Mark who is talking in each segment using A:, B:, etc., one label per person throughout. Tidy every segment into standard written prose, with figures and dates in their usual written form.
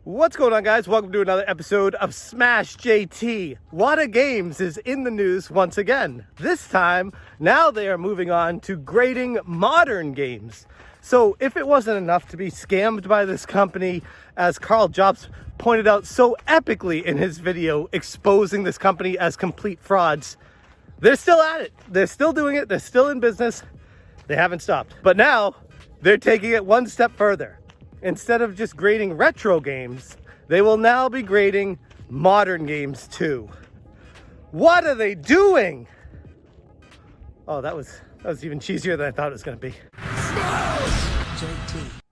A: What's going on, guys? Welcome to another episode of Smash JT. WATA Games is in the news once again. This time, now they are moving on to grading modern games. So if it wasn't enough to be scammed by this company, as Carl Jobs pointed out so epically in his video exposing this company as complete frauds, they're still at it. They're still doing it. They're still in business. They haven't stopped. But now they're taking it one step further. Instead of just grading retro games, they will now be grading modern games too. What are they doing? Oh, that was even cheesier than I thought it was going to be.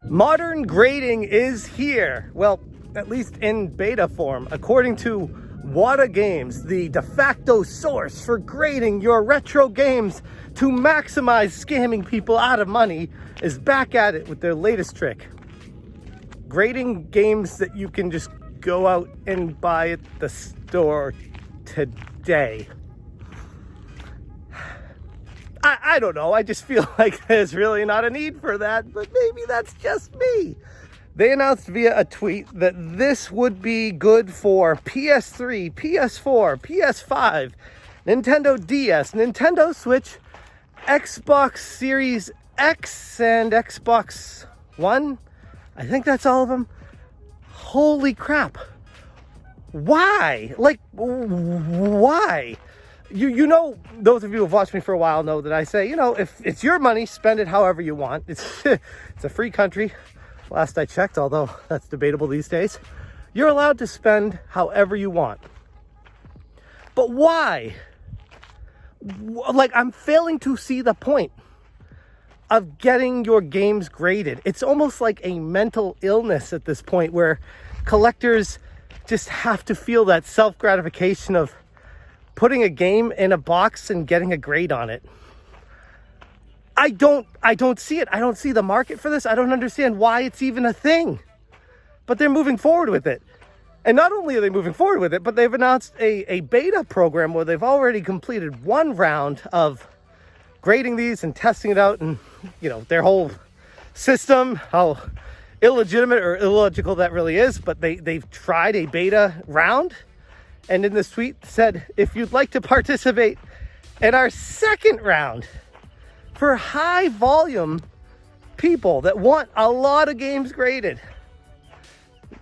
A: Modern grading is here. Well, at least in beta form, according to WATA Games, the de facto source for grading your retro games to maximize scamming people out of money, is back at it with their latest trick. Grading games that you can just go out and buy at the store today. I don't know. I just feel like there's really not a need for that, but maybe that's just me. They announced via a tweet that this would be good for PS3, PS4, PS5, Nintendo DS, Nintendo Switch, Xbox Series X, and Xbox One. I think that's all of them. Holy crap. Why? Like, why? You know, those of you who have watched me for a while know that I say, if it's your money, spend it however you want. It's a free country. Last I checked, although that's debatable these days. You're allowed to spend however you want. But why? Like, I'm failing to see the point of getting your games graded. It's almost like a mental illness at this point where collectors just have to feel that self-gratification of putting a game in a box and getting a grade on it. I don't see it. I don't see the market for this. I don't understand why it's even a thing. But they're moving forward with it. And not only are they moving forward with it, but they've announced a beta program where they've already completed one round of grading these and testing it out, and their whole system, how illegitimate or illogical that really is. But they've tried a beta round, and in this tweet said, if you'd like to participate in our second round for high volume people that want a lot of games graded,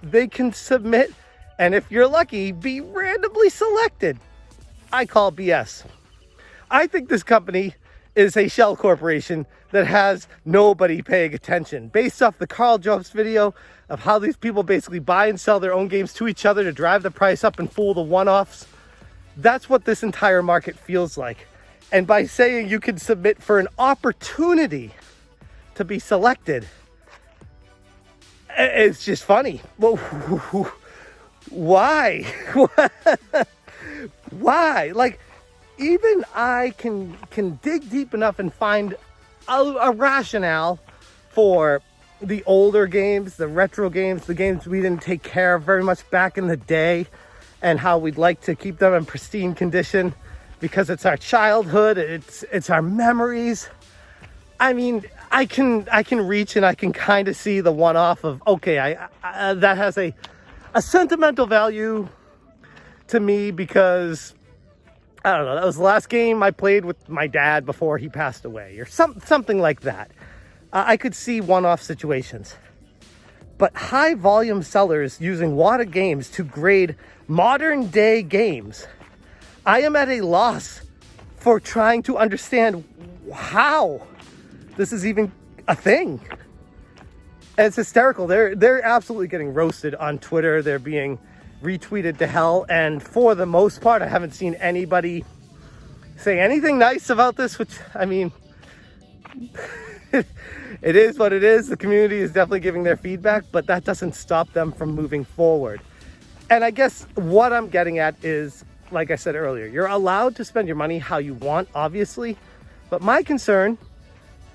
A: they can submit, and if you're lucky, be randomly selected. I call BS. I think this company is a shell corporation that has nobody paying attention. Based off the Carl Jobs video of how these people basically buy and sell their own games to each other to drive the price up and fool the one-offs, that's what this entire market feels like. And by saying you can submit for an opportunity to be selected, it's just funny. Well, why? Why? Like, even I can dig deep enough and find a rationale for the older games, the retro games, the games we didn't take care of very much back in the day, and how we'd like to keep them in pristine condition because it's our childhood, it's our memories. I mean, I can reach and I can kind of see the one-off of, okay, I that has a sentimental value to me because, I don't know, that was the last game I played with my dad before he passed away, or something like that. I could see one-off situations. But high volume sellers using WATA Games to grade modern day games, I am at a loss for trying to understand how this is even a thing. And it's hysterical. They're absolutely getting roasted on Twitter. They're being retweeted to hell, and for the most part I haven't seen anybody say anything nice about this, which, I mean, it is what it is. The community is definitely giving their feedback, but that doesn't stop them from moving forward. And I guess what I'm getting at is, like I said earlier, you're allowed to spend your money how you want, obviously, but my concern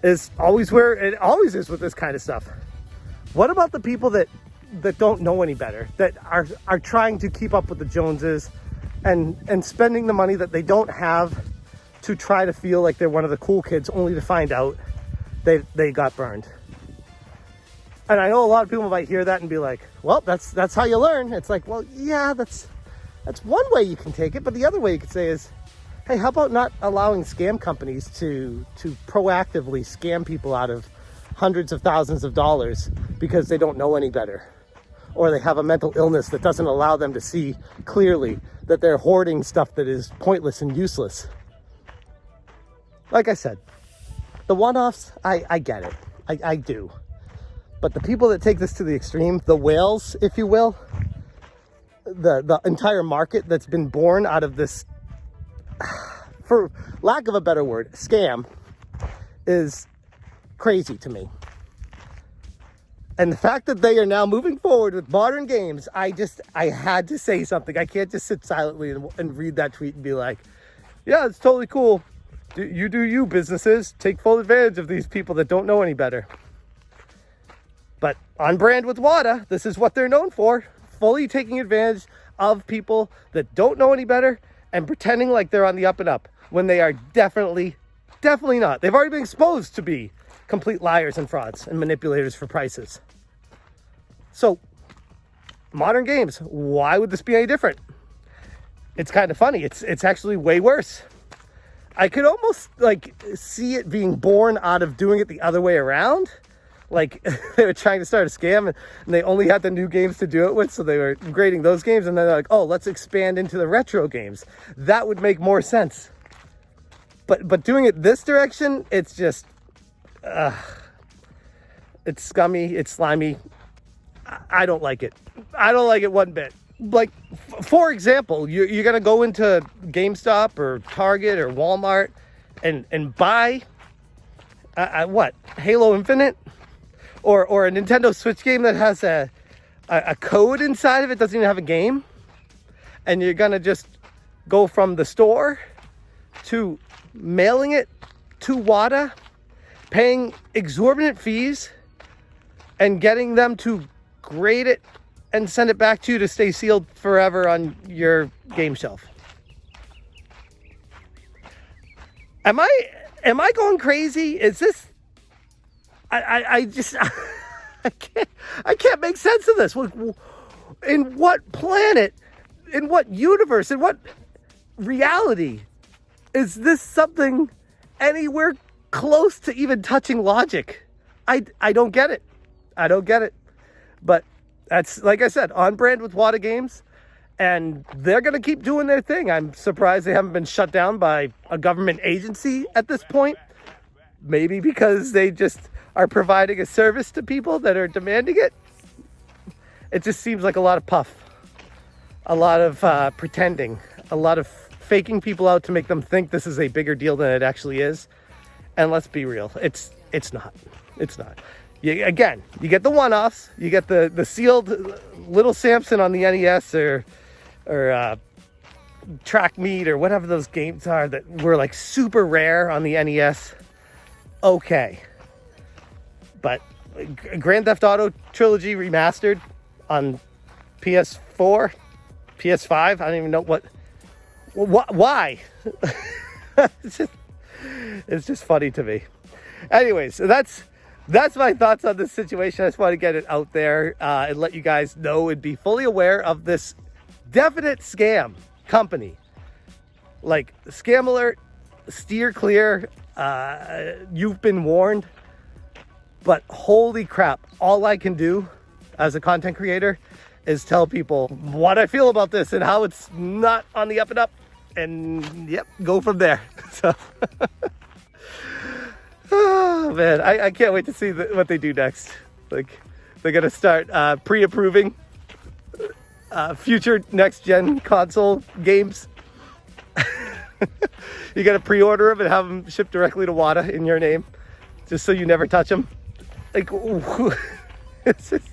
A: is always where it always is with this kind of stuff. What about the people that don't know any better, that are trying to keep up with the Joneses and spending the money that they don't have to try to feel like they're one of the cool kids, only to find out they got burned? And I know a lot of people might hear that and be like, well, that's how you learn. It's like, well, yeah, that's one way you can take it. But the other way you could say is, hey, how about not allowing scam companies to proactively scam people out of hundreds of thousands of dollars because they don't know any better, or they have a mental illness that doesn't allow them to see clearly that they're hoarding stuff that is pointless and useless. Like I said, the one-offs, I get it. I do. But the people that take this to the extreme, the whales, if you will, the entire market that's been born out of this, for lack of a better word, scam, is crazy to me. And the fact that they are now moving forward with modern games, I had to say something. I can't just sit silently and read that tweet and be like, yeah, it's totally cool. You do you, businesses. Take full advantage of these people that don't know any better. But on brand with WATA, this is what they're known for. Fully taking advantage of people that don't know any better and pretending like they're on the up and up when they are definitely not. They've already been exposed to be complete liars and frauds and manipulators for prices. So, modern games, why would this be any different? It's kind of funny. It's actually way worse. I could almost see it being born out of doing it the other way around. Like they were trying to start a scam and they only had the new games to do it with, so they were grading those games, and then they're like, oh, let's expand into the retro games. That would make more sense. But doing it this direction, it's just it's scummy, it's slimy. I don't like it. I don't like it one bit. Like, for example, you're gonna go into GameStop or Target or Walmart and buy what, Halo Infinite? Or a Nintendo Switch game that has a code inside of it, doesn't even have a game, and you're gonna just go from the store to mailing it to WATA, paying exorbitant fees, and getting them to grade it and send it back to you to stay sealed forever on your game shelf. Am I going crazy? Is this... I can't make sense of this. In what planet, in what universe, in what reality is this something anywhere close to even touching logic? I don't get it. I don't get it. But that's, like I said, on brand with WATA Games, and they're going to keep doing their thing. I'm surprised they haven't been shut down by a government agency at this point. Maybe because they just are providing a service to people that are demanding it. It just seems like a lot of puff, a lot of pretending, a lot of faking people out to make them think this is a bigger deal than it actually is. And let's be real, it's not. It's not. You get the one-offs. You get the sealed Little Samson on the NES or Track Meet or whatever those games are that were like super rare on the NES. Okay. But Grand Theft Auto Trilogy Remastered on PS4, PS5, I don't even know why? It's just funny to me. Anyways, so that's my thoughts on this situation. I just want to get it out there and let you guys know and be fully aware of this definite scam company. Like, scam alert, steer clear. You've been warned. But holy crap, all I can do as a content creator is tell people what I feel about this and how it's not on the up and up, and yep, go from there. So, oh man, I can't wait to see what they do next. Like, they're gonna start pre-approving future next-gen console games. You gotta pre-order them and have them shipped directly to WATA in your name, just so you never touch them. Like, it's just,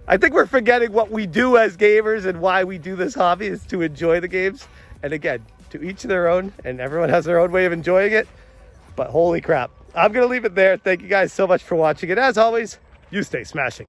A: I think we're forgetting what we do as gamers and why we do this hobby is to enjoy the games. And again, to each their own, and everyone has their own way of enjoying it. But holy crap, I'm gonna leave it there. Thank you guys so much for watching, and as always, you stay smashing.